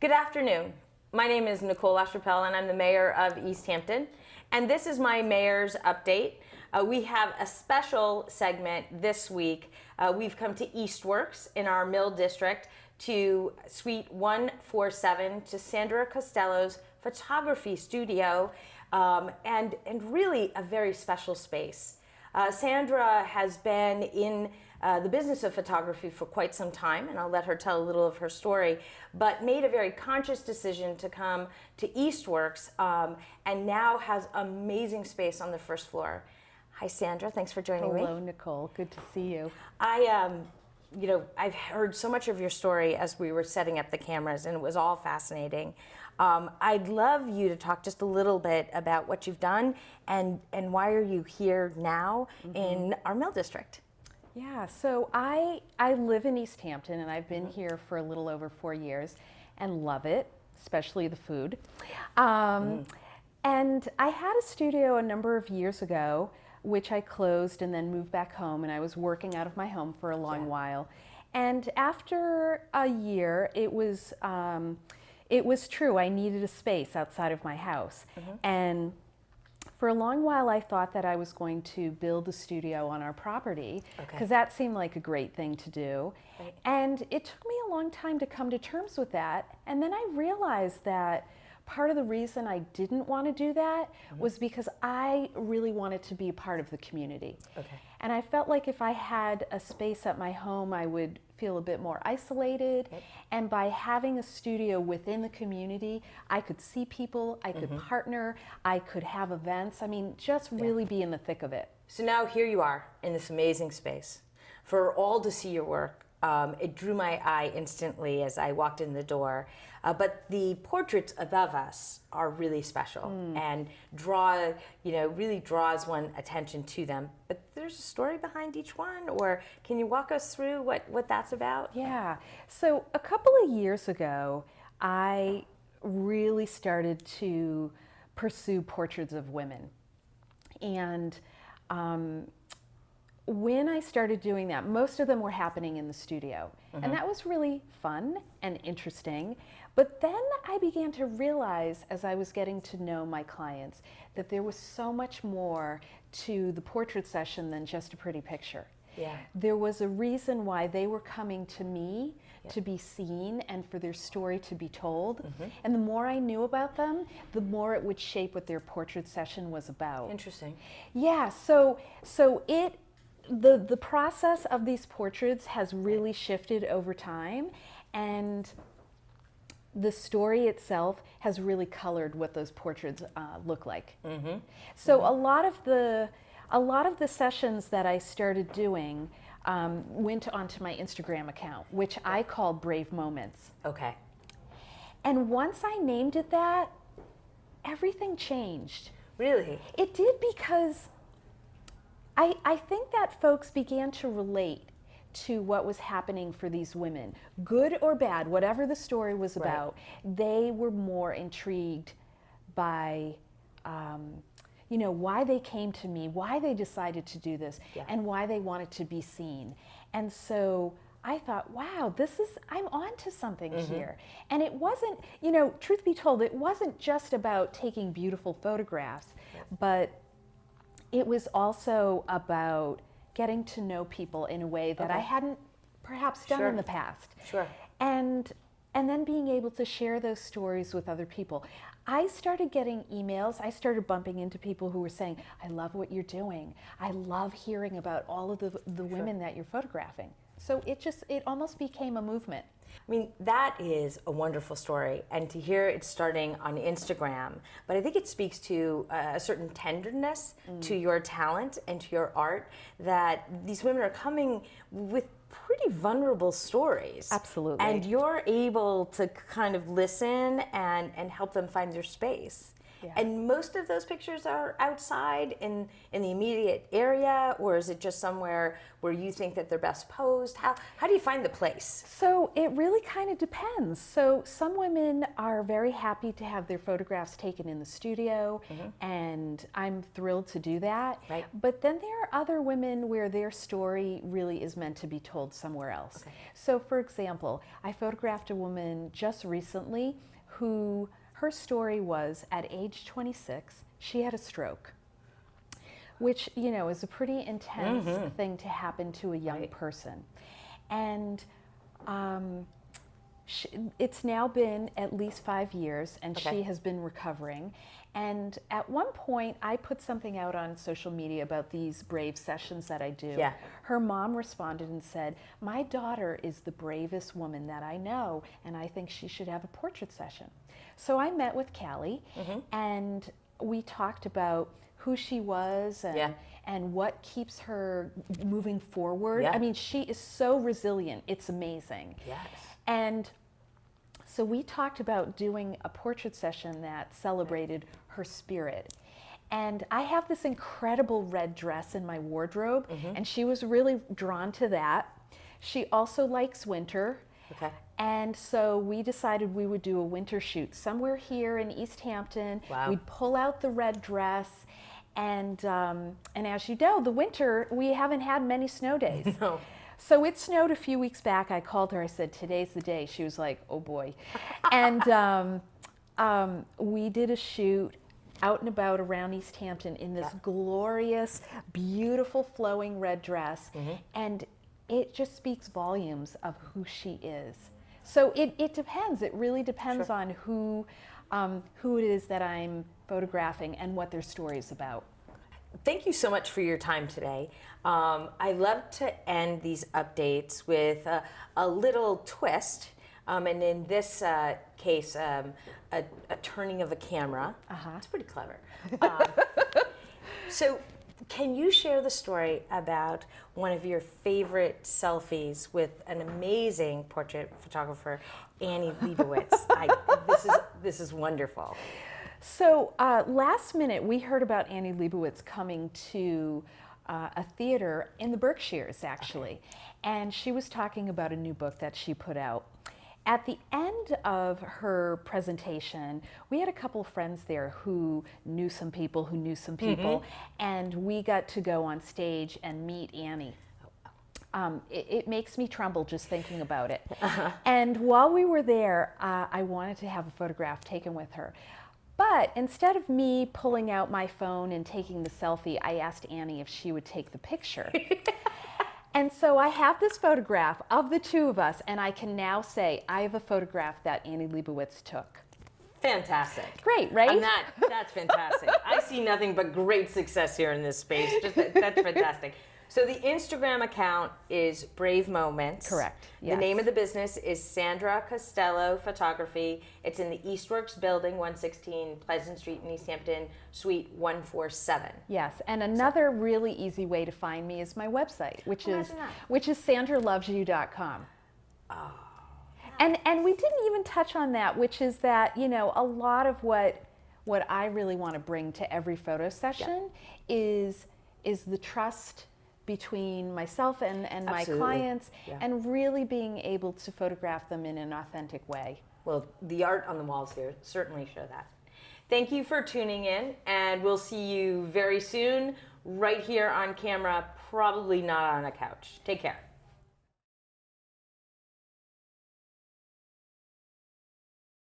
Good afternoon. My name is Nicole LaChapelle and I'm the mayor of Easthampton. And this is my mayor's update. We have a special segment this week. We've come to Eastworks in our Mill District to Suite 147 to Sandra Costello's photography studio and really a very special space. Sandra has been in the business of photography for quite some time, and I'll let her tell a little of her story, but made a very conscious decision to come to Eastworks and now has amazing space on the first floor. Hi, Sandra. Thanks for joining me. Hello, Nicole. Good to see you. I've heard so much of your story as we were setting up the cameras, and it was all fascinating. I'd love you to talk just a little bit about what you've done and why are you here now in our Mill District? Yeah, so I live in Easthampton, and I've been here for a little over 4 years and love it, especially the food. And I had a studio a number of years ago, which I closed and then moved back home, and I was working out of my home for a long while. And after a year, it was true. I needed a space outside of my house. And for a long while, I thought that I was going to build a studio on our property because that seemed like a great thing to do. And it took me a long time to come to terms with that. And then I realized that part of the reason I didn't want to do that was because I really wanted to be a part of the community. And I felt like if I had a space at my home, I would feel a bit more isolated. And by having a studio within the community, I could see people, I could partner, I could have events. I mean, just really be in the thick of it. So now here you are in this amazing space. For all to see your work, it drew my eye instantly as I walked in the door. But the portraits above us are really special and really draws one attention to them. But there's a story behind each one, or can you walk us through what that's about? Yeah. So a couple of years ago, I really started to pursue portraits of women. And when I started doing that, most of them were happening in the studio. And that was really fun and interesting. But then I began to realize, as I was getting to know my clients, that there was so much more to the portrait session than just a pretty picture. There was a reason why they were coming to me to be seen and for their story to be told. And the more I knew about them, the more it would shape what their portrait session was about. Interesting. Yeah, so the process of these portraits has really shifted over time, and the story itself has really colored what those portraits look like. So a lot of the sessions that I started doing went onto my Instagram account, which I called Brave Moments. And once I named it that, everything changed. Really? It did, because I think that folks began to relate to what was happening for these women, good or bad, whatever the story was about. They were more intrigued by why they came to me, why they decided to do this, and why they wanted to be seen. And so I thought, wow, I'm onto something here. And it wasn't, truth be told, it wasn't just about taking beautiful photographs, but it was also about getting to know people in a way that I hadn't perhaps done in the past. And then being able to share those stories with other people. I started getting emails. I started bumping into people who were saying, I love what you're doing. I love hearing about all of the women that you're photographing. So it almost became a movement. I mean, that is a wonderful story, and to hear it starting on Instagram, but I think it speaks to a certain tenderness to your talent and to your art, that these women are coming with pretty vulnerable stories. Absolutely. And you're able to kind of listen and help them find their space. Yeah. And most of those pictures are outside in the immediate area, or is it just somewhere where you think that they're best posed? How do you find the place? So it really kind of depends. So some women are very happy to have their photographs taken in the studio, and I'm thrilled to do that. Right. But then there are other women where their story really is meant to be told somewhere else. Okay. So for example, I photographed a woman just recently who her story was at age 26, she had a stroke, which, you know, is a pretty intense thing to happen to a young person. And it's now been at least 5 years, and she has been recovering. And at one point, I put something out on social media about these brave sessions that I do. Yeah. Her mom responded and said, "My daughter is the bravest woman that I know, and I think she should have a portrait session." So I met with Callie, and we talked about who she was and what keeps her moving forward. Yeah. I mean, she is so resilient. It's amazing. Yes. And so we talked about doing a portrait session that celebrated her spirit. And I have this incredible red dress in my wardrobe, and she was really drawn to that. She also likes winter. Okay. And so we decided we would do a winter shoot somewhere here in Easthampton. Wow. We'd pull out the red dress, and as you know, the winter, we haven't had many snow days. No. So it snowed a few weeks back. I called her. I said, "Today's the day." She was like, "Oh boy." And we did a shoot out and about around Easthampton in this glorious, beautiful, flowing red dress. And it just speaks volumes of who she is. So it depends. It really depends on who it is that I'm photographing and what their story is about. Thank you so much for your time today. I love to end these updates with a little twist, and in this case, a turning of a camera. It's pretty clever. So can you share the story about one of your favorite selfies with an amazing portrait photographer, Annie Leibovitz? This is wonderful. So last minute, we heard about Annie Leibovitz coming to a theater in the Berkshires, actually. And she was talking about a new book that she put out. At the end of her presentation, we had a couple of friends there who knew some people who knew some people, and we got to go on stage and meet Annie. It makes me tremble just thinking about it. And while we were there, I wanted to have a photograph taken with her. But instead of me pulling out my phone and taking the selfie, I asked Annie if she would take the picture. And so I have this photograph of the two of us, and I can now say I have a photograph that Annie Leibovitz took. Fantastic. Great, right? That's fantastic. I see nothing but great success here in this space. That's fantastic. So the Instagram account is Brave Moments. Correct. The Yes. name of the business is Sandra Costello Photography. It's in the Eastworks building, 116 Pleasant Street in Easthampton, Suite 147. Yes, and another really easy way to find me is my website, which is sandralovesyou.com. Oh. And we didn't even touch on that, which is that, you know, a lot of what I really want to bring to every photo session is the trust between myself and my clients, and really being able to photograph them in an authentic way. Well, the art on the walls here certainly show that. Thank you for tuning in, and we'll see you very soon right here on camera, probably not on a couch. Take care.